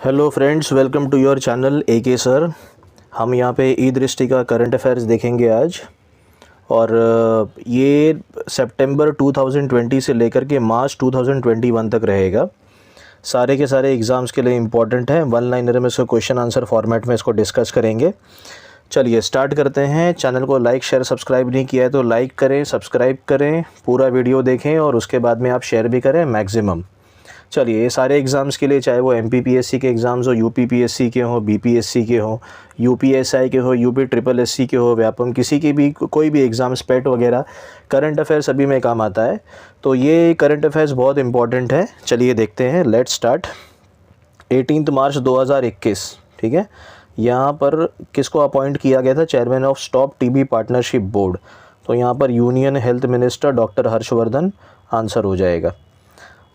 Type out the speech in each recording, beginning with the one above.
Hello friends, welcome to your channel AK sir. हम यहाँ पे ई दृष्टि का करंट अफेयर्स देखेंगे आज। और ये सितंबर 2020 से लेकर के मार्च 2021 तक रहेगा। सारे के सारे एग्ज़ाम्स के लिए इम्पॉर्टेंट है। वन लाइनर में इसको क्वेश्चन आंसर फॉर्मेट में इसको डिस्कस करेंगे। चलिए स्टार्ट करते हैं। चैनल को लाइक शेयर सब्सक्राइब नहीं किया है तो लाइक करें, सब्सक्राइब करें, पूरा वीडियो देखें और उसके बाद में आप शेयर भी करें मैक्सिमम। चलिए, ये सारे एग्ज़ाम्स के लिए, चाहे वो MPPSC के एग्ज़ाम्स हो, UPPSC के हो, BPSC के हो, UPSI के हो, UPSSC के हो, व्यापम, किसी की भी कोई भी एग्ज़ाम, स्पेट वगैरह, करंट अफेयर सभी में काम आता है। तो ये करंट अफेयर्स बहुत इंपॉर्टेंट है। चलिए देखते हैं, लेट्स स्टार्ट। 18 मार्च 2021, ठीक है। यहाँ पर किसको अपॉइंट किया गया था? Chairman of stop TB partnership board. तो यहाँ पर union health minister doctor Harshvardhan answer हो जाएगा।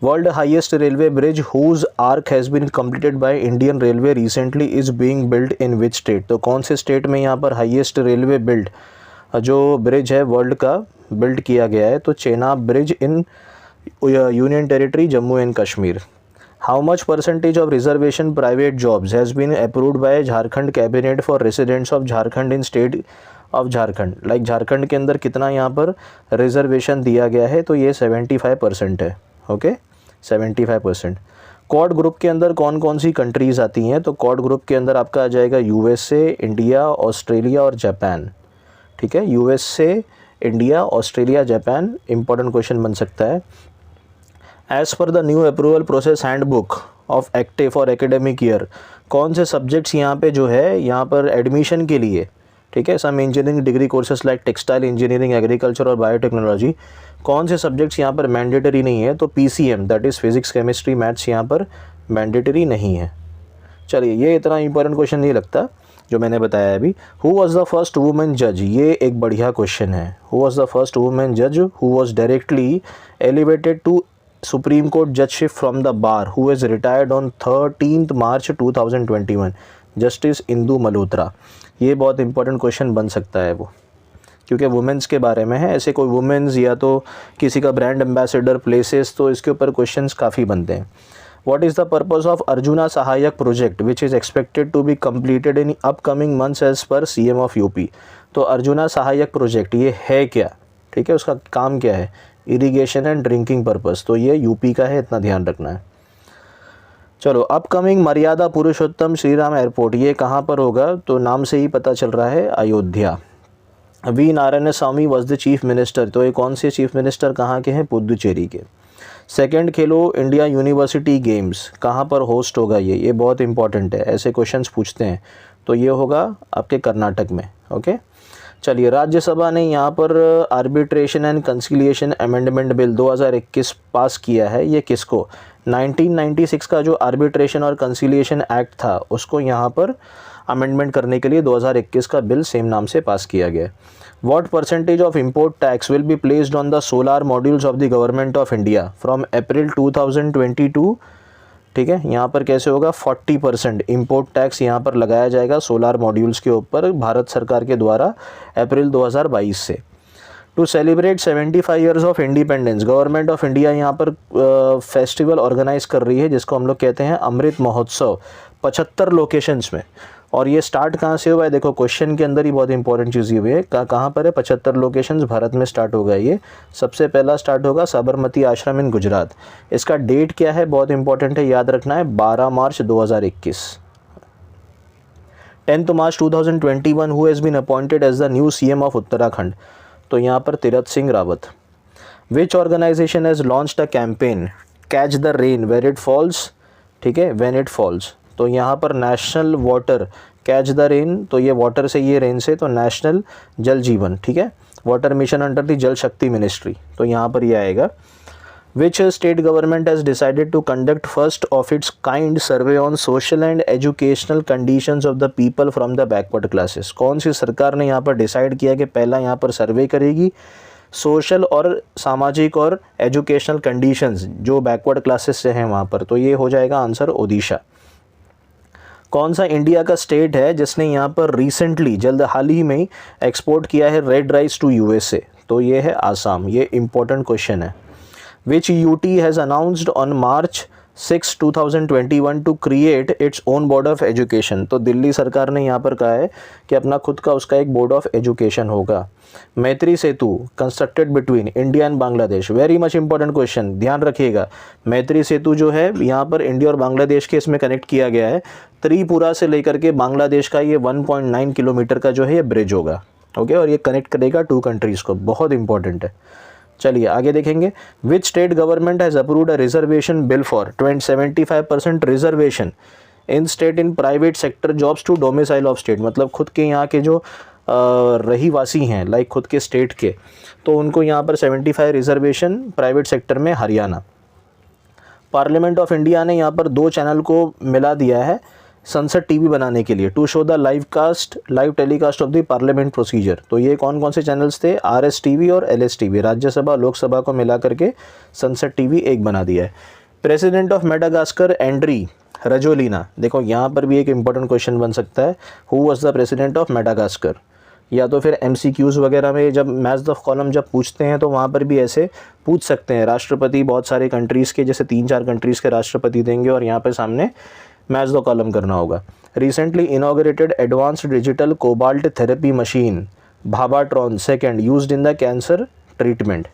World highest railway bridge whose arch has been completed by Indian railway recently is being build in which state. तो कौन से स्टेट में यहाँ पर हाईएस्ट रेलवे बिल्ड जो ब्रिज है वर्ल्ड का बिल्ड किया गया है? तो Chenab bridge in union territory Jammu and Kashmir. How much percentage of reservation private jobs has been approved by Jharkhand cabinet for residents of Jharkhand in state of Jharkhand. Like Jharkhand के अंदर कितना यहाँ पर रिजर्वेशन दिया गया है? तो ये 75% है। ओके, 75%। क्वाड ग्रुप के अंदर कौन कौन सी कंट्रीज़ आती हैं? तो क्वाड ग्रुप के अंदर आपका आ जाएगा USA, इंडिया, ऑस्ट्रेलिया और जापान। ठीक है, USA, India, Australia, Japan. Important question बन सकता है। As per the new approval process handbook of AICTE for academic year, कौन से सब्जेक्ट्स यहाँ पे जो है यहाँ पर एडमिशन के लिए, ठीक है, some engineering degree courses like textile engineering, agriculture और बायोटेक्नोलॉजी, कौन से सब्जेक्ट्स यहाँ पर मैंडेटरी नहीं है? तो PCM, that is physics chemistry maths, यहाँ पर मैंडेटरी नहीं है। चलिए, ये इतना इंपॉर्टेंट क्वेश्चन नहीं लगता जो मैंने बताया अभी। Who was the first women जज? ये एक बढ़िया क्वेश्चन है। Who was the first women जज who was directly elevated to supreme court judgeship from the bar who is retired on 13 March 2021? Justice Indu Malhotra. ये बहुत इंपॉर्टेंट क्वेश्चन बन सकता है वो, क्योंकि वुमेंस के बारे में है। ऐसे कोई वुमेंस या तो किसी का ब्रांड एम्बेसडर, प्लेसेस, तो इसके ऊपर क्वेश्चंस काफ़ी बनते हैं। What is the purpose of Arjuna Sahayak project which is expected to be completed in upcoming months as per CM ऑफ UP? तो अर्जुना सहायक प्रोजेक्ट ये है क्या? ठीक है, उसका काम क्या है? Irrigation and drinking purpose. तो ये UP का है, इतना ध्यान रखना है। चलो, अपकमिंग मर्यादा पुरुषोत्तम श्रीराम एयरपोर्ट, ये कहाँ पर होगा? तो नाम से ही पता चल रहा है, Ayodhya. V Narayan Swami was the chief minister. तो ये कौन से चीफ मिनिस्टर कहाँ के हैं? पुदुचेरी के। सेकंड खेलो इंडिया यूनिवर्सिटी गेम्स कहाँ पर होस्ट होगा? ये बहुत इंपॉर्टेंट है, ऐसे क्वेश्चंस पूछते हैं। तो ये होगा आपके कर्नाटक में। ओके, चलिए, राज्यसभा ने यहाँ पर arbitration and conciliation amendment bill 2021 पास किया है। ये किसको? 1996 का जो आर्बिट्रेशन और कंसिलिएशन एक्ट था उसको यहाँ पर अमेंडमेंट करने के लिए 2021 का बिल सेम नाम से पास किया गया। What percentage of import tax will be placed on the solar modules of the government of India from April 2022? ठीक है, यहाँ पर कैसे होगा? 40% इंपोर्ट टैक्स यहाँ पर लगाया जाएगा सोलार मॉड्यूल्स के ऊपर भारत सरकार के द्वारा अप्रैल 2022 से। To celebrate 75 years of independence, government of India यहाँ पर फेस्टिवल ऑर्गेनाइज कर रही है जिसको हम लोग कहते हैं अमृत महोत्सव, 75 लोकेशंस में। और ये स्टार्ट कहाँ से हुआ है? देखो, क्वेश्चन के अंदर ही बहुत इंपॉर्टेंट चीज़ ये हुई है। कहाँ पर है? 75 लोकेशंस भारत में स्टार्ट होगा। ये सबसे पहला स्टार्ट होगा साबरमती आश्रम इन गुजरात। इसका डेट क्या है? बहुत इंपॉर्टेंट है, याद रखना है, 12 March 2021। 10 March 2021 who has been appointed as the new CM of Uttarakhand? तो यहाँ पर Tirath Singh Rawat. Which organisation has launched a campaign catch the rain where it falls? ठीक है, व्हेन इट फॉल्स। तो यहाँ पर national water catch the rain, तो ये वाटर से, ये रेन से, तो नेशनल जल जीवन, ठीक है, वाटर मिशन अंडर द जल शक्ति मिनिस्ट्री। तो यहाँ पर ये आएगा। Which state government has decided to conduct first of its kind survey on social and educational conditions of the people from the backward classes? कौन सी सरकार ने यहाँ पर डिसाइड किया कि पहला यहाँ पर सर्वे करेगी सोशल और सामाजिक और एजुकेशनल कंडीशंस जो बैकवर्ड क्लासेस से हैं वहाँ पर? तो ये हो जाएगा आंसर ओडिशा। कौन सा इंडिया का स्टेट है जिसने यहाँ पर रिसेंटली, जल्द हाल ही में एक्सपोर्ट किया है रेड राइस टू USA? तो ये है आसाम। ये इंपॉर्टेंट क्वेश्चन है। Which UT has announced on March 2021 to create its own board of education. तो दिल्ली सरकार ने यहाँ पर कहा है कि अपना खुद का उसका एक बोर्ड ऑफ एजुकेशन होगा। Maitri Setu constructed between India and Bangladesh, very much important question, ध्यान रखिएगा। मैत्री सेतु जो है यहाँ पर इंडिया और बांग्लादेश के इसमें कनेक्ट किया गया है। त्रिपुरा से लेकर के बांग्लादेश का ये 1.9 किलोमीटर का जो है ये ब्रिज होगा, ओके, और ये कनेक्ट करेगा 2 कंट्रीज़ को, बहुत इंपॉर्टेंट है। चलिए आगे देखेंगे। Which state government has approved a reservation bill for 75% reservation in state in private sector jobs to domicile of state. मतलब खुद के यहाँ के जो रहीवासी हैं, लाइक खुद के स्टेट के, तो उनको यहाँ पर 75 रिजर्वेशन प्राइवेट सेक्टर में हरियाणा। पार्लियामेंट ऑफ इंडिया ने यहाँ पर 2 चैनल को मिला दिया है संसद टीवी बनाने के लिए, to show the live telecast of the parliament procedure. तो ये कौन कौन से चैनल्स थे? RS TV और LS TV, राज्यसभा लोकसभा को मिला करके संसद टीवी एक बना दिया है। प्रेसिडेंट ऑफ मेडागास्कर एंड्री रजोलिना, देखो यहाँ पर भी एक इंपॉर्टेंट क्वेश्चन बन सकता है, who was the president of Madagascar. या तो फिर MCQs वगैरह में जब मैच द कॉलम जब पूछते हैं तो वहाँ पर भी ऐसे पूछ सकते हैं। राष्ट्रपति बहुत सारे कंट्रीज़ के, जैसे 3-4 कंट्रीज़ के राष्ट्रपति देंगे और यहाँ पर सामने मैच द कॉलम करना होगा। Recently inaugurated advanced digital cobalt therapy machine Bhabhatron second used in the cancer treatment.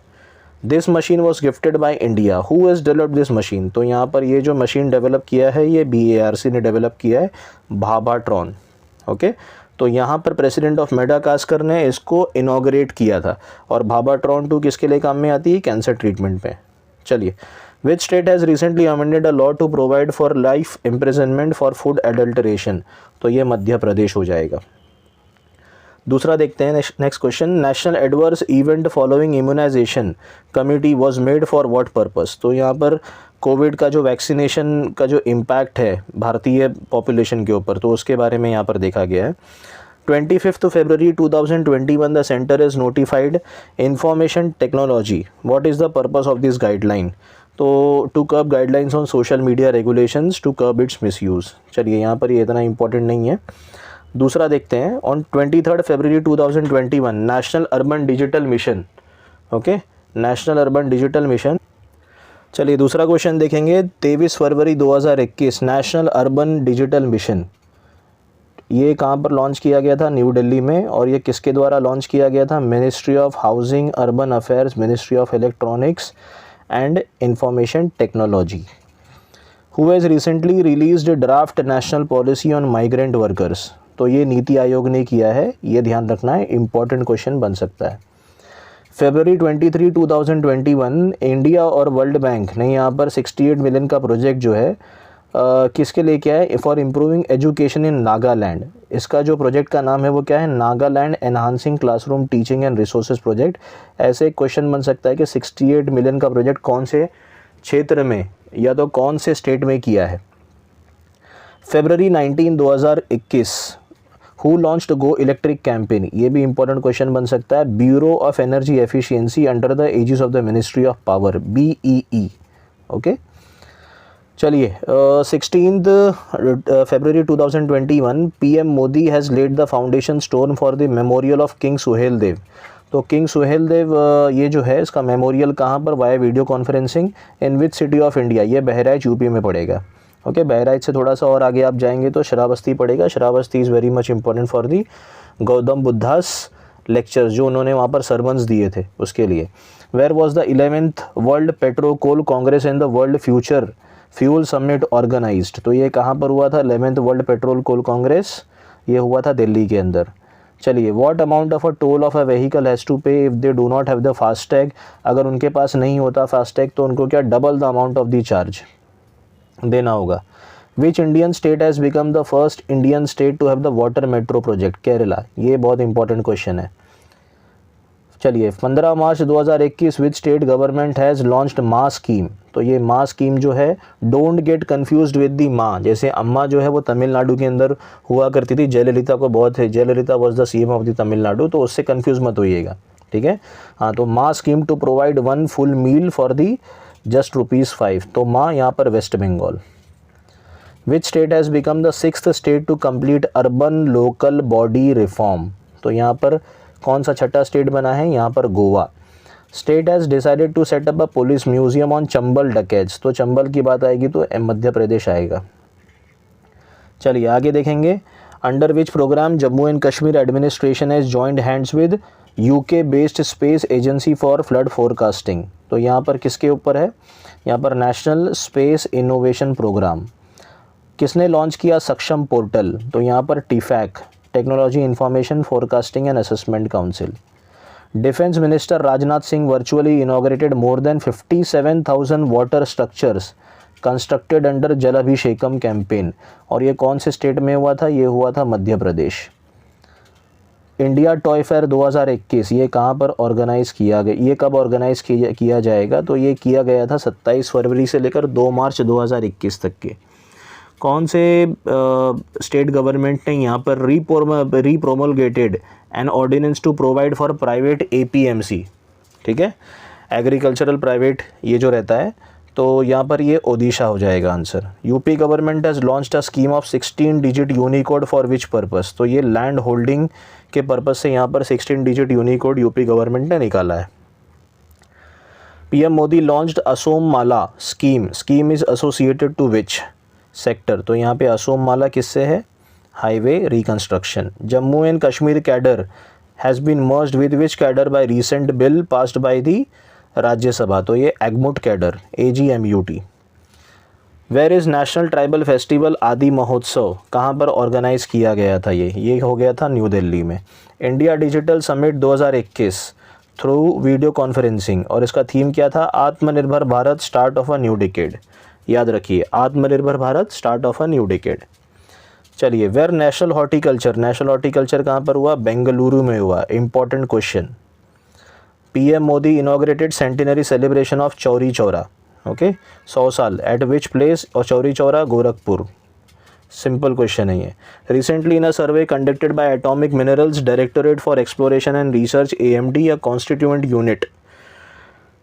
This machine was gifted by India, who has developed this machine. तो यहाँ पर ये जो मशीन डेवलप किया है ये BARC ने डेवलप किया है, भाबाट्रॉन, ओके। तो यहाँ पर प्रेसिडेंट ऑफ मेडागास्कर ने इसको इनॉग्रेट किया था। और भाबाट्रॉन 2 किसके लिए काम में आती है? कैंसर ट्रीटमेंट पे। चलिए, Which state has recently amended a law to provide for life imprisonment for food adulteration? तो ये मध्य प्रदेश हो जाएगा। दूसरा देखते हैं next question. National adverse event following immunization committee was made for what purpose. तो यहाँ पर कोविड का जो वैक्सीनेशन का जो इम्पैक्ट है भारतीय पॉपुलेशन के ऊपर, तो उसके बारे में यहाँ पर देखा गया है। 25 February 2021 the center is notified information technology. What is the purpose of this guideline? तो to curb guidelines on social media regulations to curb its misuse. चलिए यहाँ पर ये इतना इंपॉर्टेंट नहीं है। दूसरा देखते हैं। On 23 February 2021 national urban digital mission, okay, national urban digital mission. चलिए दूसरा क्वेश्चन देखेंगे। 23 फरवरी 2021 नेशनल अर्बन डिजिटल मिशन, ये कहाँ पर लॉन्च किया गया था? न्यू दिल्ली में। और ये किसके द्वारा लॉन्च किया गया था? Ministry of housing, urban affairs, ministry of electronics and information technology, who has recently released a draft national policy on migrant workers। तो ये नीति आयोग ने किया है, ये ध्यान रखना है, इंपॉर्टेंट क्वेश्चन बन सकता है। February 23, 2021 इंडिया और वर्ल्ड बैंक ने यहाँ पर 68 मिलियन का प्रोजेक्ट जो है किसके लिए क्या है? For improving education in Nagaland. इसका जो प्रोजेक्ट का नाम है वो क्या है? Nagaland enhancing classroom teaching and resources project. ऐसे एक क्वेश्चन बन सकता है कि 68 मिलियन का प्रोजेक्ट कौन से क्षेत्र में या तो कौन से स्टेट में किया है? February 19, 2021 who launched go electric campaign. ये भी इंपॉर्टेंट क्वेश्चन बन सकता है। Bureau of energy efficiency under the aegis of the ministry of power, BEE, okay. चलिए 16 February 2021 PM Modi has laid the foundation stone for the memorial of king Suheldev. तो king Suhel Dev ये जो है इसका मेमोरियल कहाँ पर? Via video conferencing in which city of India? ये Bahraich UP में पड़ेगा, ओके। बहराइच से थोड़ा सा और आगे आप जाएंगे तो श्रावस्ती पड़ेगा। Shravasti is very much important for the Gautam Buddha's lectures जो उन्होंने वहाँ पर सरमन्स दिए थे उसके लिए। Where was the 11th world petro coal congress and the world future fuel summit organized. तो ये कहाँ पर हुआ था? 11th वर्ल्ड पेट्रोल कोल कांग्रेस, ये हुआ था दिल्ली के अंदर। चलिए, what amount of a toll of a vehicle has to pay if they do not have the FASTag. अगर उनके पास नहीं होता फास्टैग तो उनको क्या? Double the amount of the charge देना होगा। Which Indian state has become the first Indian state to have the water metro project? Kerala. ये बहुत इंपॉर्टेंट क्वेश्चन है। चलिए 15 March 2021 which state government has launched माँ स्कीम। तो ये माँ स्कीम जो है, don't get confused with the माँ। जैसे अम्मा जो है वो तमिलनाडु के अंदर हुआ करती थी, जयललिता को बहुत है, Jayalalithaa was the CM of the Tamil Nadu, तो उससे कन्फ्यूज़ मत होइएगा, ठीक है। हाँ, तो Maa scheme to provide 1 full meal for the just ₹5। तो माँ यहाँ पर West Bengal. Which state has become the 6th state to complete urban local body reform. तो यहाँ पर कौन सा छठा स्टेट बना है? यहाँ पर Goa. State has decided to set up a police museum on Chambal dacoits, तो चंबल की बात आएगी तो मध्य प्रदेश आएगा। चलिए आगे देखेंगे, under which programme Jammu and Kashmir administration has joined hands with UK based space agency for flood forecasting, तो यहाँ पर किसके ऊपर है, यहाँ पर नेशनल स्पेस इनोवेशन प्रोग्राम। किसने लॉन्च किया, सक्षम पोर्टल, तो यहाँ पर TIFAC, technology information forecasting and assessment council. Defence minister Rajnath Singh virtually inaugurated more than 57,000 water structures constructed under Jal Abhishekam campaign, और ये कौन से स्टेट में हुआ था, ये हुआ था Madhya Pradesh. India toy fair 2021 ये कहाँ पर ऑर्गेनाइज़ किया गया, ये कब ऑर्गेनाइज़ किया जाएगा, तो ये किया गया था 27 फरवरी से लेकर 2 मार्च 2021 तक के। कौन से स्टेट गवर्नमेंट ने यहाँ पर repromulgated an ordinance to provide for private APMC, ठीक है, एग्रीकल्चरल प्राइवेट ये जो रहता है, तो यहाँ पर ये ओडिशा हो जाएगा answer. UP government has launched a scheme of 16 digit Unicode for which purpose, तो ये लैंड होल्डिंग के पर्पस से यहाँ पर 16 डिजिट यूनिकोड यूपी गवर्नमेंट ने निकाला है। PM Modi launched Asom Mala scheme is associated to which sector, तो यहाँ पे असोम माला किससे है, highway reconstruction. Jammu and Kashmir cadre has been merged with which cadre by recent bill passed by the Rajya Sabha, तो ये AGMUT cadre AGMUT। Where is national tribal festival Aadi Mahotsav, कहाँ पर organise किया गया था, ये हो गया था न्यू दिल्ली में। India digital summit 2021 through video conferencing, और इसका थीम क्या था, आत्मनिर्भर Bharat start of a new decade, याद रखिए आत्मनिर्भर Bharat start of a new decade. चलिए, वेयर नेशनल हॉर्टिकल्चर कहाँ पर हुआ, बेंगलुरु में हुआ, important question. PM Modi inaugurated centenary celebration of Chauri Chaura, okay 100 साल, एट विच प्लेस, और चौरी चौरा गोरखपुर, सिंपल क्वेश्चन है ये। Recently in a survey conducted by atomic minerals directorate for exploration and research AMD या constituent unit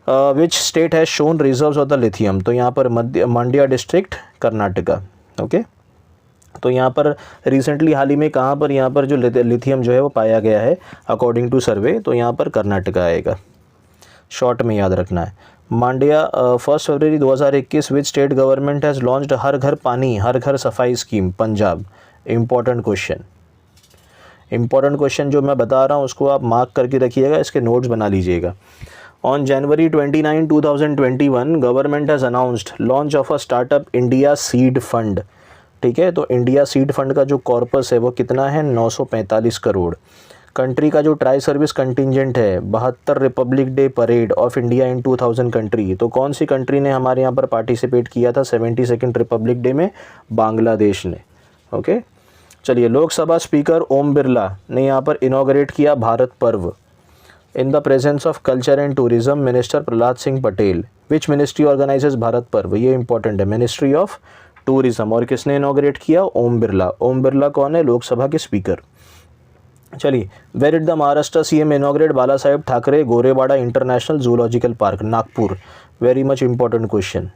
which state has shown reserves of the lithium, तो यहाँ पर Mandya district Karnataka, okay. तो यहाँ पर रिसेंटली हाल ही में कहाँ पर यहाँ पर जो लिथियम जो है वो पाया गया है अकॉर्डिंग टू सर्वे, तो यहाँ पर कर्नाटका आएगा, शॉर्ट में याद रखना है। Mandya 1 February 2021 which state government has launched Har Ghar Pani हर घर सफाई स्कीम, पंजाब। इंपॉर्टेंट क्वेश्चन जो मैं बता रहा हूँ उसको आप मार्क करके रखिएगा, इसके नोट्स बना लीजिएगा। On January 29, 2021 government has announced launch of a startup India seed fund, ठीक है। तो इंडिया सीड फंड का जो कॉर्पस है वो कितना है, 945 करोड़। कंट्री का जो ट्राई सर्विस कंटिजेंट है 72 Republic day parade of India in 2000 country, तो कौन सी कंट्री ने हमारे यहाँ पर पार्टिसिपेट किया था 72nd रिपब्लिक डे में, बांग्लादेश ने, ओके। चलिए, लोकसभा स्पीकर ओम बिरला ने यहाँ पर इनॉग्रेट किया भारत पर्व in the presence of culture and tourism minister Prahlad Singh Patel. Which ministry organises Bharat पर्व, ये इंपॉर्टेंट है, मिनिस्ट्री ऑफ टूरिज्म, और किसने इनॉग्रेट किया, ओम बिरला। ओम बिरला कौन है, लोकसभा के स्पीकर। चलिए, where did the Maharashtra CM inaugurate Bala Saheb Thackeray Gorewada international zoological park, Nagpur, very much important question.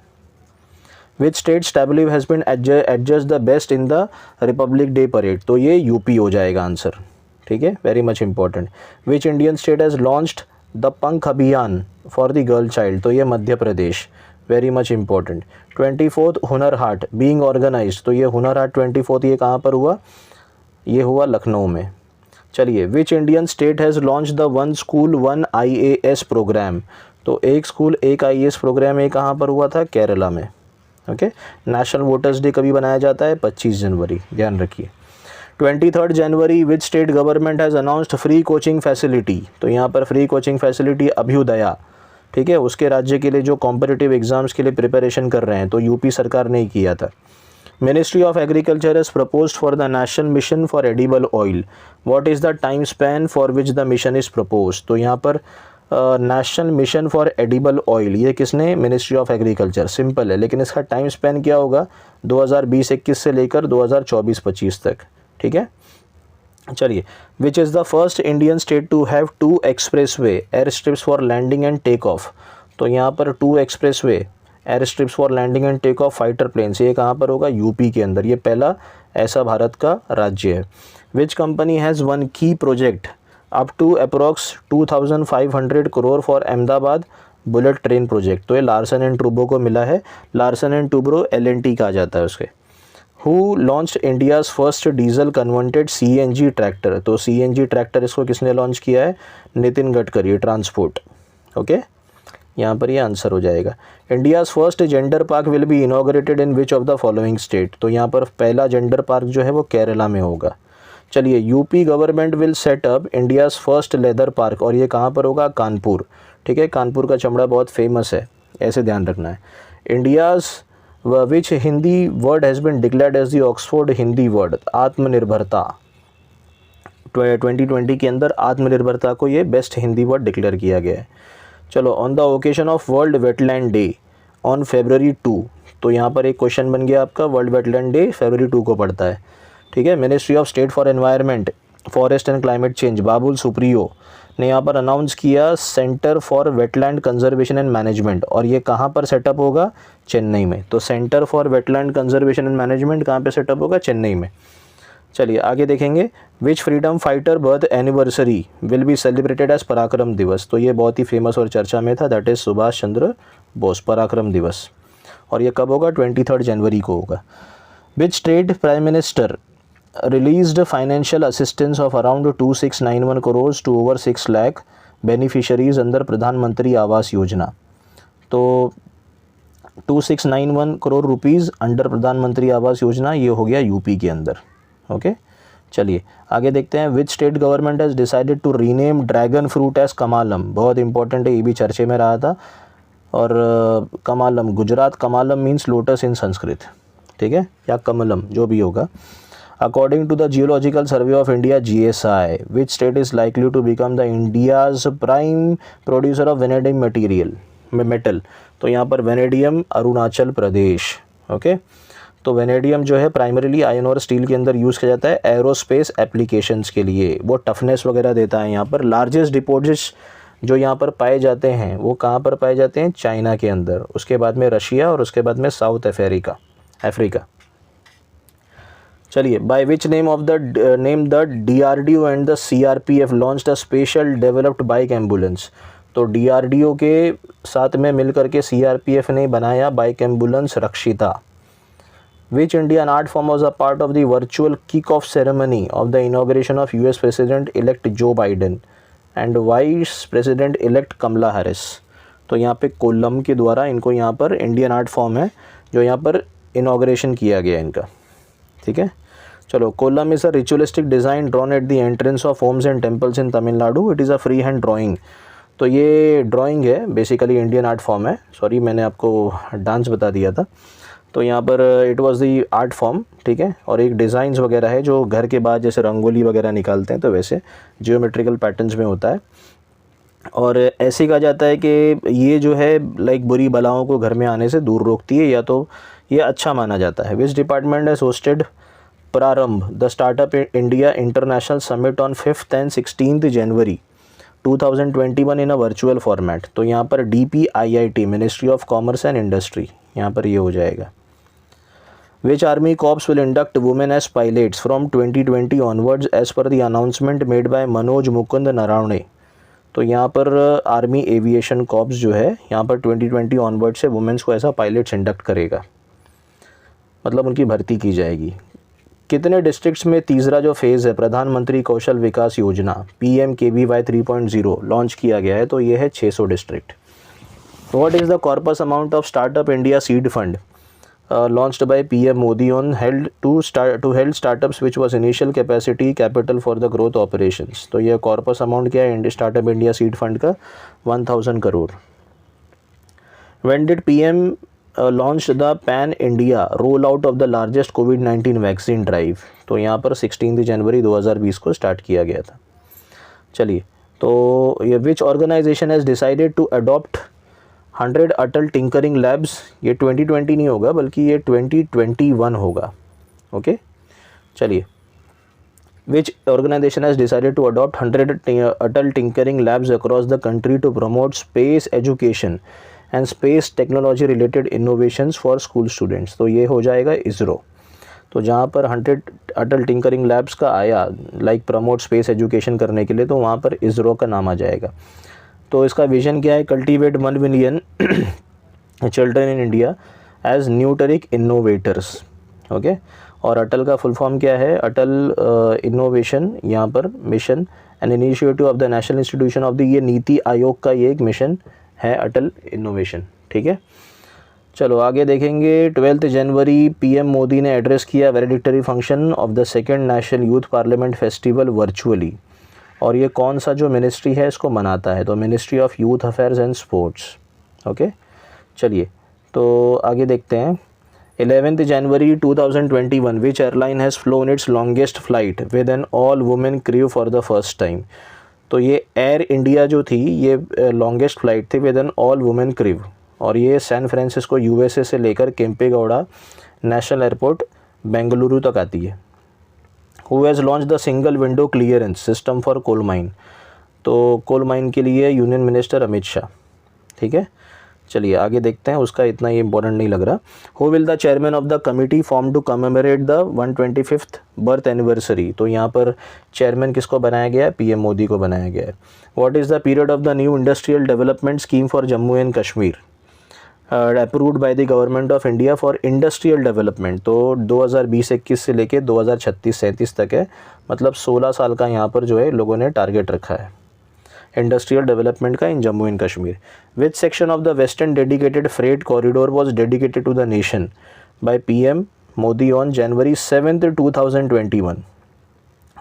Which state tableau has been adjust the best in the republic day parade, तो ये UP हो जाएगा आंसर, ठीक है, very much important. Which Indian state has launched the Pankh Abhiyan for the girl child, तो ये Madhya Pradesh, very much important. 24th Hunar हाट being organised, तो ये हुनर हाट 24th ये कहाँ पर हुआ, ये हुआ लखनऊ में। चलिए, which Indian state has launch the one school one IAS program, तो एक स्कूल एक IAS प्रोग्राम ये कहाँ पर हुआ था, केरला में, ओके। नेशनल वोटर्स डे कभी बनाया जाता है, 25 जनवरी, ध्यान रखिए। 23 January which state government has announced free coaching facility, तो यहाँ पर फ्री कोचिंग फैसिलिटी अभ्युदया, ठीक है, उसके राज्य के लिए जो कॉम्पिटिटिव एग्जाम्स के लिए प्रिपरेशन कर रहे हैं, तो UP सरकार ने ही किया था। Ministry of agriculture has proposed for the national mission for edible oil, what is the time span for which the mission is proposed, तो यहाँ पर national mission for edible oil ये किसने, मिनिस्ट्री ऑफ एग्रीकल्चर, सिंपल है, लेकिन इसका time span क्या होगा, 2020-21 से लेकर 2024-25 तक, ठीक है। चलिए, which is the first Indian state to have 2 expressway air strips for landing and take off, तो यहाँ पर 2 expressway air strips for landing and take off fighter planes, ये कहाँ पर होगा, UP के अंदर, ये पहला ऐसा भारत का राज्य है। विच कंपनी हैज़ वन की project up to approx 2500 crore for Ahmedabad bullet train project. तो ये लार्सन एंड टूब्रो को मिला है। लार्सन एंड टूब्रो LNT कहा जाता है उसके। Who launched India's first diesel converted CNG tractor. तो CNG ट्रैक्टर इसको किसने लॉन्च किया है? नितिन गडकरी, ट्रांसपोर्ट। ओके, यहाँ पर ये आंसर हो जाएगा। India's first gender park will be inaugurated in which of the following state. तो यहाँ पर पहला जेंडर पार्क जो है वो केरला में होगा। चलिए, UP government will set up India's first leather park, और ये कहाँ पर होगा? कानपुर। ठीक है, कानपुर का चमड़ा बहुत फेमस है, ऐसे ध्यान रखना है। India's which Hindi word has been declared as the Oxford Hindi word. Aatmanirbharta, 2020 के अंदर आत्मनिर्भरता को ये बेस्ट हिंदी वर्ड डिक्लेयर किया गया है। चलो, on the occasion of world wetland day on February 2। तो यहाँ पर एक क्वेश्चन बन गया आपका, वर्ल्ड वेटलैंड डे February 2 को पड़ता है। ठीक है, ministry of state for environment, forest and climate change Babul Supriyo ने यहाँ पर अनाउंस किया centre for wetland conservation and management, और ये कहाँ पर सेटअप होगा? चेन्नई में। तो centre for wetland conservation and management कहाँ पे सेटअप होगा? चेन्नई में। चलिए आगे देखेंगे। Which freedom fighter birth anniversary will be celebrated as Parakram Diwas. तो ये बहुत ही फेमस और चर्चा में था, दैट इज़ सुभाष चंद्र बोस, पराक्रम दिवस। और ये कब होगा? 23 जनवरी को होगा। Which state prime minister released financial assistance of around 2691 crore to over 6 lakh beneficiaries अंदर प्रधानमंत्री आवास योजना। तो 2691 करोड़ रुपीज़ अंडर प्रधानमंत्री आवास योजना, ये हो गया यूपी के अंदर। ओके, चलिए आगे देखते हैं। Which state government has decided to rename dragon fruit as Kamalam. बहुत इंपॉर्टेंट है, ये भी चर्चे में रहा था। और Kamalam, Gujarat Kamalam means lotus in Sanskrit. ठीक है, या कमलम, जो भी होगा। According to the geological survey of India GSI, which state is likely to become the India's prime producer of vanadium metal. तो यहाँ पर वेनेडियम अरुणाचल प्रदेश। ओके, तो वेनेडियम जो है प्राइमरीली आयरन और स्टील के अंदर यूज़ किया जाता है एरोस्पेस एप्लीकेशंस के लिए। वो टफनेस वगैरह देता है। यहाँ पर लार्जेस्ट डिपॉजिट्स जो यहाँ पर पाए जाते हैं वो कहाँ पर पाए जाते हैं? चाइना के अंदर, उसके बाद में रशिया, और उसके बाद में साउथ अफ्रीका। चलिए, by which name the DRDO and the CRPF launched a special developed bike ambulance. तो DRDO के साथ में मिलकर के CRPF ने बनाया बाइक एम्बुलेंस रक्षिता। Which Indian art form was a part of the virtual kick-off ceremony of the inauguration of US President-elect Joe Biden and Vice President-elect Kamala Harris। तो यहाँ पे कोल्लम के द्वारा इनको यहाँ पर इंडियन आर्ट फॉर्म है जो यहाँ पर इनाग्रेशन किया गया इनका। ठीक है, चलो। Kollam is a ritualistic design drawn at the entrance of homes and temples in Tamil Nadu. It is a free hand drawing. तो ये ड्राइंग है, बेसिकली इंडियन आर्ट फॉर्म है। सॉरी, मैंने आपको डांस बता दिया था। तो यहाँ पर it was the art form. ठीक है, और एक डिज़ाइंस वगैरह है जो घर के बाद जैसे रंगोली वगैरह निकालते हैं तो वैसे जियोमेट्रिकल पैटर्न्स में होता है। और ऐसे कहा जाता है कि ये जो है लाइक बुरी बलाओं को घर में आने से दूर रोकती है, या तो ये अच्छा माना जाता है। विच डिपार्टमेंट हैज़ होस्टेड प्रारंभ the startup India international summit on 5th and 16th January 2021 in a virtual format. तो यहाँ पर DPIIT, ministry of commerce and industry, यहाँ पर ये हो जाएगा। Which army corps will induct women as pilots from 2020 onwards as per the announcement made by Manoj Mukund Naravane. तो यहाँ पर आर्मी एविएशन कॉर्प्स जो है यहाँ पर 2020 ऑनवर्ड से वुमेंस को ऐसा पायलट्स इंडक्ट करेगा, मतलब उनकी भर्ती की जाएगी। कितने डिस्ट्रिक्ट्स में तीसरा जो फेज़ है प्रधानमंत्री कौशल विकास योजना PMKVY 3.0 लॉन्च किया गया है? तो ये है 600 district. What is the corpus amount of startup India seed fund launched by PM Modi on held startups which was initial capacity capital for the growth operations। तो यह कॉर्पस अमाउंट क्या है स्टार्टअप इंडिया सीड फंड का? 1000 crore. When did PM launched the Pan India roll out of the largest COVID-19 vaccine drive? तो यहाँ पर 16 जनवरी 2020 को start किया गया था। चलिए, तो ये which organisation has decided to adopt 100 Atal tinkering labs? ये 2020 नहीं होगा बल्कि ये 2021 होगा। ओके, चलिए। Which organisation has decided to adopt 100 Atal tinkering labs across the country to promote space education and space technology related innovations for school students? तो ये हो जाएगा इसरो। तो जहाँ पर 100 अटल टिंकरिंग लैब्स का आया लाइक प्रमोट स्पेस एजुकेशन करने के लिए, तो वहाँ पर इसरो का नाम आ जाएगा। तो इसका विजन क्या है, cultivate 1 million children in India as neoteric innovators. Okay, और अटल का फुल फॉर्म क्या है, अटल इनोवेशन यहाँ पर mission and initiative of the national institution of the, ये नीति आयोग का ये एक मिशन है अटल इनोवेशन। ठीक है, चलो आगे देखेंगे। 12 जनवरी पीएम मोदी ने एड्रेस किया valedictory function of the second national youth parliament festival virtually, और ये कौन सा जो मिनिस्ट्री है इसको मनाता है, तो ministry of youth affairs and sports. Okay, चलिए तो आगे देखते हैं। 11 January 2021 which airline has flown its longest flight with an all women crew for the first time. तो ये एयर इंडिया जो थी ये लॉन्गेस्ट फ्लाइट थी with an all women crew, और ये सैन फ्रांसिस्को यूएसए से लेकर केम्पेगौड़ा नेशनल एयरपोर्ट बेंगलुरु तक आती है। Who has launch the single window clearance system for coal mine, तो कोल माइन के लिए यूनियन मिनिस्टर अमित शाह। ठीक है, चलिए आगे देखते हैं, उसका इतना ये इंपॉर्टेंट नहीं लग रहा। Who will the chairman of the committee form to commemorate the 125th birth anniversary, तो यहाँ पर चेयरमैन किसको बनाया गया है, पीएम मोदी को बनाया गया है। What is the period of the new industrial development scheme for Jammu and Kashmir approved by the government of India for industrial development, तो 2020-21 से लेके 2036-37 तक है, मतलब 16 साल का यहाँ पर जो है लोगों ने टारगेट रखा है इंडस्ट्रियल डेवलपमेंट का in Jammu and Kashmir. Which section of the western dedicated freight corridor was dedicated to the nation by PM Modi on January 7, 2021।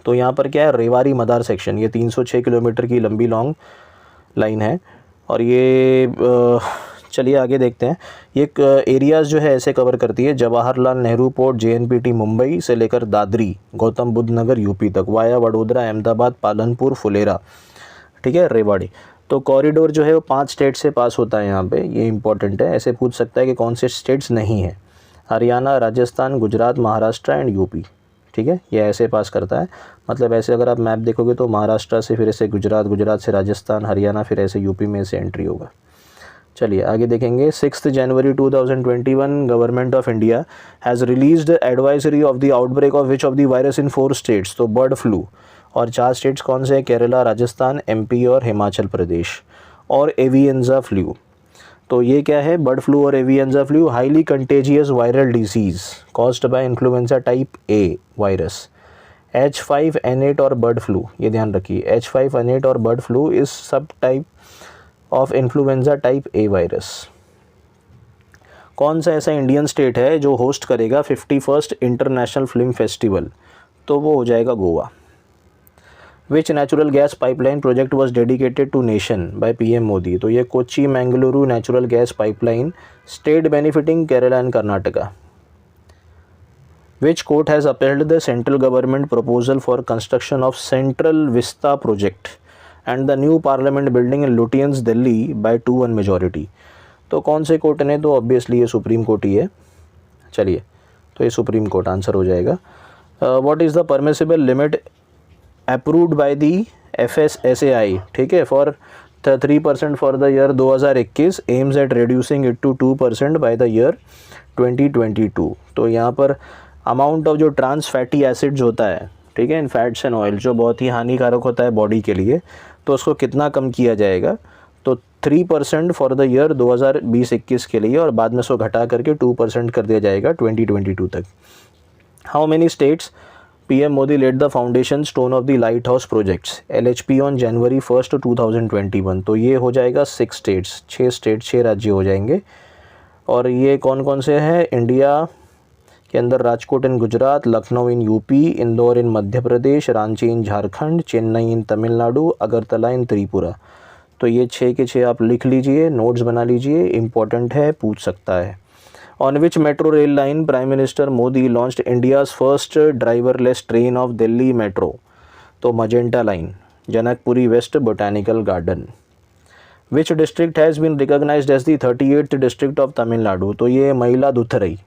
तो यहाँ पर क्या है, रेवाड़ी मदार सेक्शन, ये 306 किलोमीटर की लंबी लॉन्ग लाइन है, और ये चलिए आगे देखते हैं। ये एरियाज़ जो है ऐसे कवर करती है, जवाहरलाल नेहरू पोर्ट जेएनपीटी मुंबई से लेकर दादरी गौतम बुद्ध नगर यूपी तक, वाया वडोदरा अहमदाबाद पालनपुर फुलेरा। ठीक है, रेवाड़ी। तो कॉरिडोर जो है वो 5 स्टेट से पास होता है यहाँ पे, ये इंपॉर्टेंट है। ऐसे पूछ सकता है कि कौन से स्टेट्स नहीं हैं, हरियाणा, राजस्थान, गुजरात, महाराष्ट्र एंड यूपी। ठीक है, ये ऐसे पास करता है, मतलब ऐसे अगर आप मैप देखोगे तो महाराष्ट्र से फिर ऐसे गुजरात, गुजरात से राजस्थान, हरियाणा, फिर ऐसे यूपी में से एंट्री होगा। चलिए आगे देखेंगे। 6 जनवरी 2021 government of India has released advisory of the outbreak of which of the virus in 4 states, तो बर्ड फ्लू, और 4 स्टेट्स कौन से हैं, केरला, राजस्थान, एमपी और हिमाचल प्रदेश, और एवियंजा फ्लू। तो ये क्या है, बर्ड फ्लू और एवियंजा flu highly contagious viral disease caused by influenza type A virus, H5N8 और बर्ड फ्लू, ये ध्यान रखिए, H5N8 और बर्ड फ्लू इस सब type of influenza type A virus. कौन सा ऐसा इंडियन स्टेट है जो होस्ट करेगा 51st इंटरनेशनल फिल्म फेस्टिवल, तो वो हो जाएगा Goa. Which natural gas pipeline project was dedicated to nation by PM Modi, तो ये Kochi Mangaluru natural gas pipeline, state benefiting Kerala and Karnataka. Which court has upheld the central government proposal for construction of central vista project and the new parliament building in Lutyens Delhi by 2-1 majority, तो कौन से court ने, तो obviously ये supreme court ही है। चलिए, तो ये सुप्रीम कोर्ट आंसर हो जाएगा। What is the permissible limit approved by the FSSAI, ठीक है, for 3% for the year 2021, aims at reducing it to 2% by the year 2022। तो यहाँ पर अमाउंट ऑफ जो ट्रांस फैटी एसिड्स होता है, ठीक है, इन फैट्स एंड ऑयल, जो बहुत ही हानिकारक होता है बॉडी के लिए, तो उसको कितना कम किया जाएगा, तो 3% फॉर द ईयर 2020-21 के लिए, और बाद में उसको घटा करके 2% कर दिया जाएगा 2022 तक। How many states PM Modi laid the foundation stone of the light house projects LHP on January 1, 2021, तो ये हो जाएगा 6 स्टेट्स, 6 स्टेट, 6 राज्य हो जाएंगे। और ये कौन कौन से हैं, इंडिया के अंदर राजकोट इन गुजरात, लखनऊ इन यूपी, इंदौर इन मध्य प्रदेश, रांची इन झारखंड, चेन्नई इन तमिलनाडु, अगरतला इन त्रिपुरा। तो ये 6 के 6 आप लिख लीजिए, नोट्स बना लीजिए, इंपॉर्टेंट है, पूछ सकता है। On which metro rail line prime minister Modi launched India's first driverless train of Delhi metro, तो magenta line, Janakpuri west botanical garden. Which district has been recognized as the 38th district of Tamil Nadu, तो ये मयिलादुथुरई,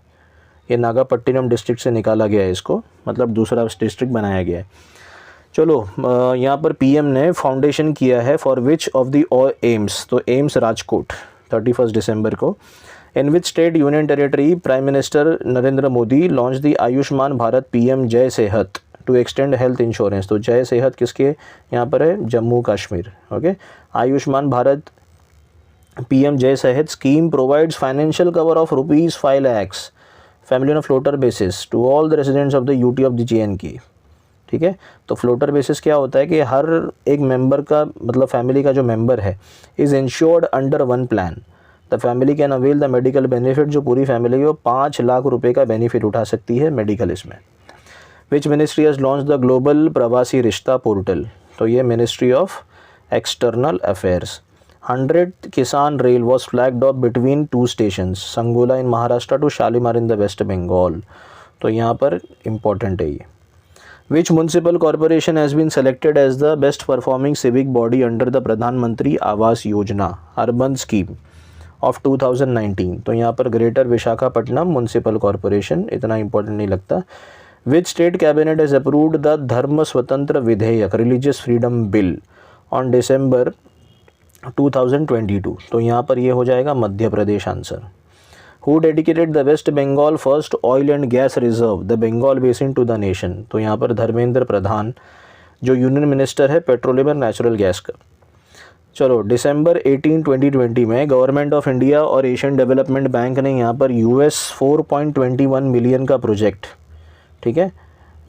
ये नागापट्टिनम डिस्ट्रिक्ट से निकाला गया है इसको, मतलब दूसरा डिस्ट्रिक्ट बनाया गया है। चलो यहाँ पर पीएम ने फाउंडेशन किया है for which of the AIIMS, तो एम्स राजकोट 31 दिसंबर को, in which state union territory prime minister Narendra Modi launch the Ayushman Bharat PM Jai Sehat to extend health insurance. तो जय सेहत किसके यहाँ पर है, Jammu Kashmir. Okay, Ayushman Bharat PM Jai Sehat scheme provides financial cover of ₹5 lakhs family on floater basis to all the residents of the UT of the JNK। ठीक है, तो फ्लोटर बेसिस क्या होता है कि हर एक मेंबर का मतलब फैमिली का जो मेंबर है is insured under one plan. The family can avail the medical benefit, जो पूरी फैमिली को 5 लाख रुपए का बेनिफिट उठा सकती है मेडिकल इसमें। Which ministry has launch the global प्रवासी रिश्ता पोर्टल। तो ये ministry of external affairs. 100th Kisan rail was flagged off between 2 station, Sangola in Maharashtra to Shalimar in the West Bengal. तो यहाँ पर इम्पॉर्टेंट है ये। Which municipal corporation has been selected as the best performing civic body under the प्रधानमंत्री Awas Yojana urban scheme of 2019। तो यहाँ पर greater Visakhapatnam municipal corporation, इतना इंपॉर्टेंट नहीं लगता। Which state cabinet has approved the धर्म स्वतंत्र विधेयक religious freedom bill on December 2022। तो यहाँ पर ये हो जाएगा Madhya Pradesh answer. Who dedicated the West Bengal first oil and gas reserve, the Bengal Basin to the nation। तो यहाँ पर धर्मेंद्र प्रधान जो यूनियन मिनिस्टर है पेट्रोलियम और नेचुरल गैस का। चलो, December 18, 2020 में गवर्नमेंट ऑफ इंडिया और एशियन डेवलपमेंट बैंक ने यहाँ पर $4.21 मिलियन का प्रोजेक्ट, ठीक है,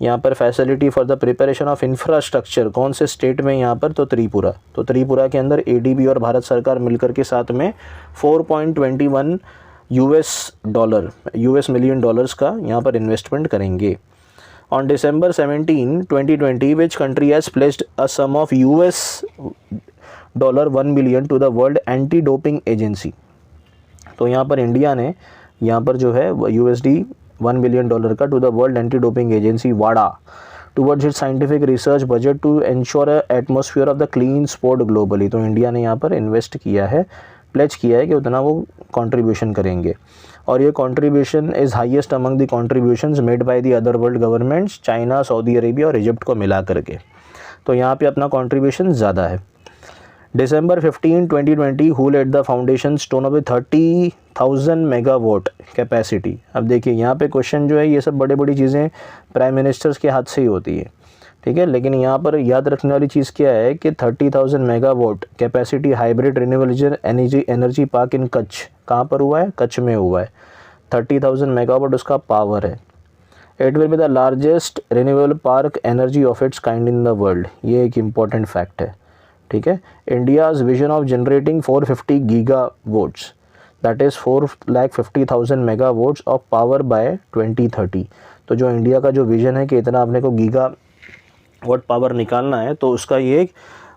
यहाँ पर facility for the preparation of infrastructure, कौन से स्टेट में यहाँ पर, तो त्रिपुरा। तो त्रिपुरा के अंदर ADB और भारत सरकार मिलकर के साथ में $4.21 मिलियन डॉलर्स का यहाँ पर इन्वेस्टमेंट करेंगे। On December 17, 2020 which country has placed a sum of $1 million to the world anti doping agency. तो यहाँ पर इंडिया ने यहाँ पर जो है $1 मिलियन का to the world anti doping agency वाडा towards its scientific research budget to ensure atmosphere of the clean sport globally. तो इंडिया ने यहाँ पर इन्वेस्ट किया है, प्लेज किया है कि उतना वो कंट्रीब्यूशन करेंगे। और ये contribution is highest among the contributions made by the other world governments, China, Saudi Arabia और इजिप्ट को मिला करके। तो यहाँ पे अपना कंट्रीब्यूशन ज़्यादा है। December 15, 2020 who lead the foundation stone of 30,000 megawatt capacity. अब देखिए यहाँ पे क्वेश्चन जो है ये सब बड़ी बड़ी चीज़ें प्राइम मिनिस्टर्स के हाथ से ही होती है, ठीक है, लेकिन यहाँ पर याद रखने वाली चीज़ क्या है कि 30,000 megawatt capacity hybrid renewable energy park इन कच्छ, कहाँ पर हुआ है, कच्छ में हुआ है। 30,000 मेगावाट उसका पावर है। It will be the largest renewable park energy of its kind in the world, ये एक इम्पॉर्टेंट फैक्ट है, ठीक है। India's vision of generating 450 gigawatts, that is 4,50,000 megawatts of power bye 2030। तो जो इंडिया का जो विजन है कि इतना अपने को गीगा वाट पावर निकालना है, तो उसका ये एक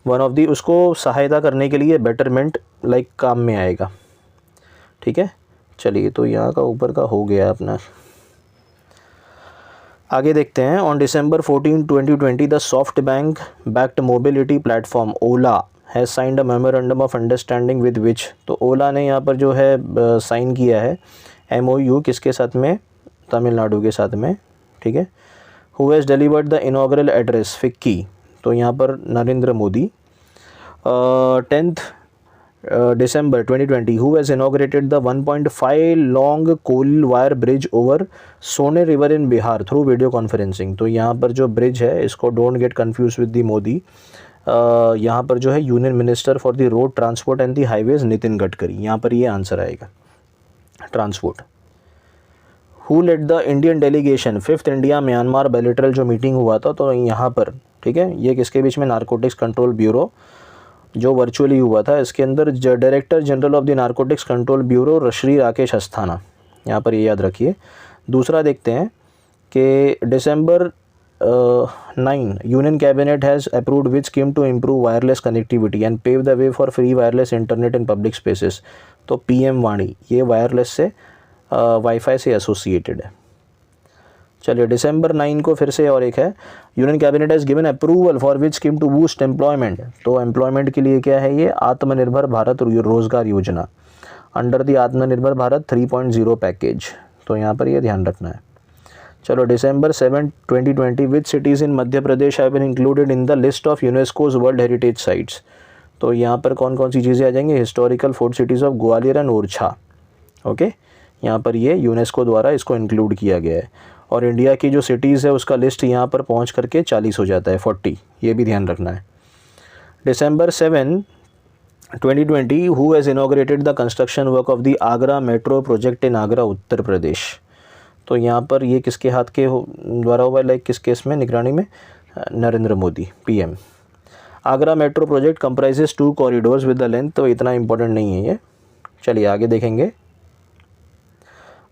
वन ऑफ दी उसको सहायता करने के लिए बेटरमेंट लाइक काम में आएगा, ठीक है। चलिए, तो यहाँ का ऊपर का हो गया अपना। आगे देखते हैं। On December 14, 2020 the soft bank backed mobility platform Ola has signed a memorandum of understanding with which. तो ओला ने यहाँ पर जो है साइन किया है MOU किसके साथ में, तमिलनाडु के साथ में, ठीक है। Who has delivered the inaugural address FICCI. तो यहाँ पर Narendra Modi. 10th December 2020 who has inaugurated the 1.5 long coal wire bridge over Son river in Bihar through video conferencing. तो यहाँ पर जो ब्रिज है इसको don't get confuse with the Modi, यहाँ पर जो है union minister for the road transport and the highways Nitin Gadkari, यहाँ पर ये आंसर आएगा transport. Who lead the Indian delegation 5th India Myanmar bilateral जो मीटिंग हुआ था, तो यहाँ पर, ठीक है, ये किसके बीच में, नारकोटिक्स कंट्रोल ब्यूरो जो वर्चुअली हुआ था, इसके अंदर director general of the narcotics control bureau Shri Rakesh Asthana, यहाँ पर ये याद रखिए। दूसरा देखते हैं कि December 9 union cabinet has approved which scheme to improve wireless connectivity and pave the way for free wireless internet in public spaces. तो PM वाणी ये वायरलेस से वाईफाई से एसोसिएटेड है। चलिए, December 9 को फिर से और एक है, union cabinet has given approval for which scheme to boost employment. तो एम्प्लॉयमेंट के लिए क्या है, ये आत्मनिर्भर भारत रोजगार योजना अंडर द आत्मनिर्भर भारत 3.0 पैकेज। तो यहाँ पर ये ध्यान रखना है। चलो, December 7, 2020 which cities in Madhya Pradesh have been included in the list of UNESCO's world heritage sites. तो यहाँ पर कौन कौन सी चीज़ें आ जाएंगी, historical fort cities of Gwalior and Orchha, okay, यहाँ पर ये यूनेस्को द्वारा इसको इंक्लूड किया गया है। और इंडिया की जो सिटीज़ है उसका लिस्ट यहाँ पर पहुँच करके 40 हो जाता है, 40, ये भी ध्यान रखना है। December 7, 2020, who has inaugurated the construction work of the Agra metro project in Agra, Uttar Pradesh. तो यहाँ पर ये किसके हाथ के द्वारा हुआ है, लाइक किस केस में, निगरानी में, Narendra Modi PM। Agra metro project comprises 2 corridors with the length, तो इतना इंपॉर्टेंट नहीं है ये, चलिए आगे देखेंगे।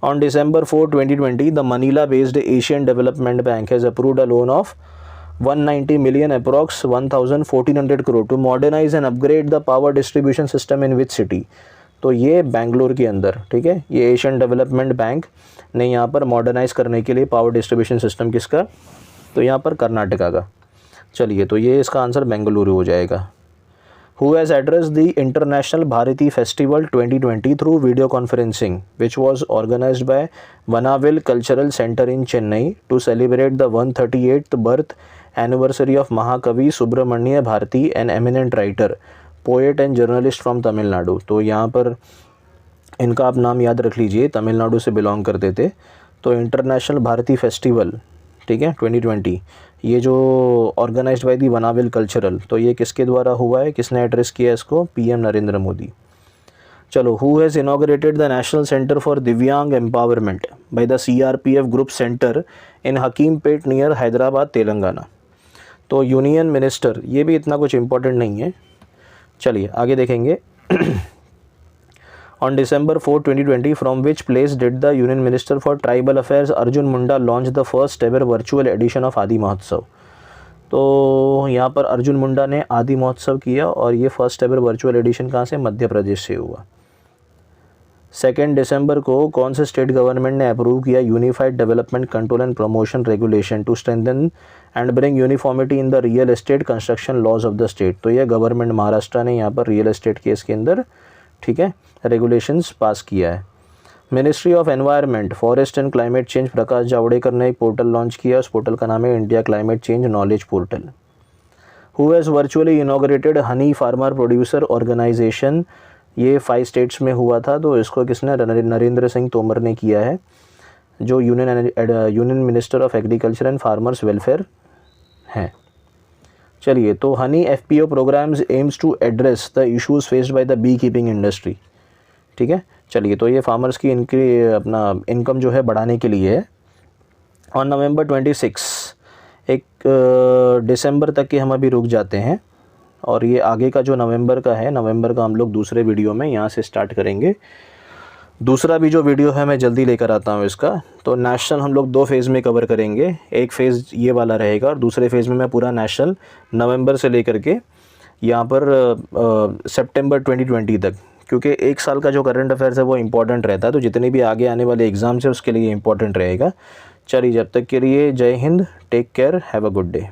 On December 4, 2020, the Manila-based Asian Development Bank has approved a loan of 190 million, approx 1,400 crore, to modernize and upgrade the power distribution system in which city। तो ये बेंगलोर के अंदर, ठीक है, ये एशियन डेवलपमेंट बैंक ने यहाँ पर मॉडर्नाइज़ करने के लिए पावर डिस्ट्रीब्यूशन सिस्टम किसका, तो यहाँ पर कर्नाटका का। चलिए, तो ये इसका आंसर बेंगलुरु हो जाएगा। Who has addressed the International Bharati Festival 2020 through video conferencing, which was organized by Vanaville Cultural Center in Chennai to celebrate the 138th birth anniversary of Mahakavi Subramanya Bharati, an eminent writer, poet and journalist from Tamil Nadu। तो यहाँ पर इनका आप नाम याद रख लीजिए, तमिलनाडु से बिलोंग करते थे। तो इंटरनेशनल भारती फेस्टिवल, ठीक है, 2020, ये जो ऑर्गेनाइज्ड बाय दी वनाविल कल्चरल, तो ये किसके द्वारा हुआ है, किसने एड्रेस किया इसको, PM नरेंद्र मोदी। चलो, who has inaugurated the national centre for Divyang empowerment by the CRPF group centre in Hakimpet near Hyderabad, Telangana. तो यूनियन मिनिस्टर, ये भी इतना कुछ इंपॉर्टेंट नहीं है, चलिए आगे देखेंगे। On December 4, 2020, from which place did the Union Minister for Tribal Affairs Arjun Munda launch the first ever virtual edition of आदि महोत्सव। तो यहाँ पर अर्जुन मुंडा ने आदि महोत्सव किया और ये फर्स्ट एवर वर्चुअल एडिशन कहाँ से, मध्य प्रदेश से हुआ। 2 दिसंबर को कौन से स्टेट गवर्नमेंट ने अप्रूव किया unified development control and promotion regulation to strengthen and bring uniformity in the real estate construction laws of the state. तो यह गवर्नमेंट महाराष्ट्र ने यहाँ पर रियल एस्टेट केस के अंदर, ठीक है, रेगुलेशंस पास किया है। Ministry of environment, forest and climate change, Prakash Javadekar ने एक पोर्टल लॉन्च किया, उस पोर्टल का नाम है India climate change knowledge portal. Who has virtually inaugurated honey farmer producer organization, ये 5 स्टेट्स में हुआ था, तो इसको किसने, नरेंद्र सिंह तोमर ने किया है, जो union minister of agriculture and farmers welfare हैं। चलिए, तो honey FPO programs aims to address the issues faced by the bee keeping industry, ठीक है। चलिए, तो ये फार्मर्स की इनकी अपना इनकम जो है बढ़ाने के लिए है। और नवंबर 26, एक दिसंबर तक के हम अभी रुक जाते हैं, और ये आगे का जो नवंबर का है, नवंबर का हम लोग दूसरे वीडियो में यहाँ से स्टार्ट करेंगे। दूसरा भी जो वीडियो है मैं जल्दी लेकर आता हूँ इसका। तो नेशनल हम लोग 2 फेज़ में कवर करेंगे, एक फ़ेज़ ये वाला रहेगा और दूसरे फेज़ में मैं पूरा नेशनल नवंबर से लेकर के यहाँ पर सितंबर 2020 तक, क्योंकि 1 साल का जो करंट अफेयर्स है वो इंपॉर्टेंट रहता है, तो जितने भी आगे आने वाले एग्ज़ाम्स है उसके लिए इंपॉर्टेंट रहेगा। चलिए, जब तक के लिए जय हिंद, take care, have a good day.